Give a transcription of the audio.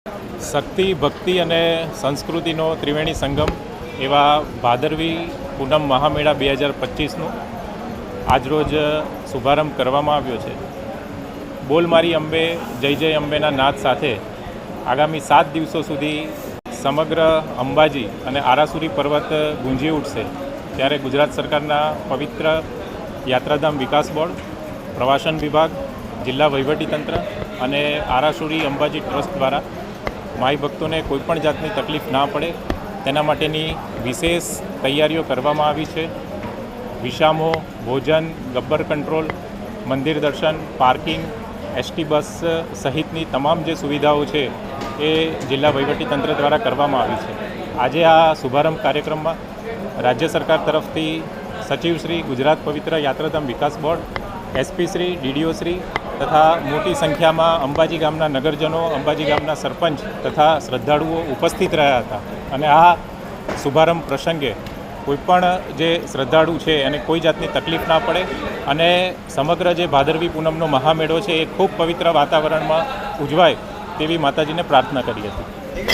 શક્તિ, ભક્તિ અને સંસ્કૃતિનો ત્રિવેણી સંગમ એવા ભાદરવી પૂનમ મહામેળા 2025નું આજરોજ શુભારંભ કરવામાં આવ્યો છે. બોલ મારી અંબે, જય જય અંબેના નાદ સાથે આગામી 7 દિવસો સુધી સમગ્ર અંબાજી અને આરાસુરી પર્વત ગુંજી ઉઠશે. ત્યારે ગુજરાત સરકારના પવિત્ર યાત્રાધામ વિકાસ બોર્ડ, પ્રવાસન વિભાગ, જિલ્લા વહીવટીતંત્ર અને આરાસુરી અંબાજી ટ્રસ્ટ દ્વારા માઈ ભક્તોને કોઈપણ જાતની તકલીફ ના પડે તેના માટેની વિશેષ તૈયારીઓ કરવામાં આવી છે. વિસામો, ભોજન, ગબ્બર કંટ્રોલ, મંદિર દર્શન, પાર્કિંગ, એસટી બસ સહિતની તમામ જે સુવિધાઓ છે એ જિલ્લા વહીવટીતંત્ર દ્વારા કરવામાં આવી છે. આજે આ શુભારંભ કાર્યક્રમમાં રાજ્ય સરકાર તરફથી સચિવશ્રી, ગુજરાત પવિત્ર યાત્રાધામ વિકાસ board, SP Shri, DDO Shri તથા મોટી સંખ્યામાં અંબાજી ગામના નગરજનો, અંબાજી ગામના સરપંચ તથા શ્રદ્ધાળુઓ ઉપસ્થિત રહ્યા હતા. અને આ શુભારંભ પ્રસંગે કોઈપણ જે શ્રદ્ધાળુ છે એને કોઈ જાતની તકલીફ ના પડે અને સમગ્ર જે ભાદરવી પૂનમનો મહામેળો છે એ ખૂબ પવિત્ર વાતાવરણમાં ઉજવાય તેવી માતાજીને પ્રાર્થના કરી હતી.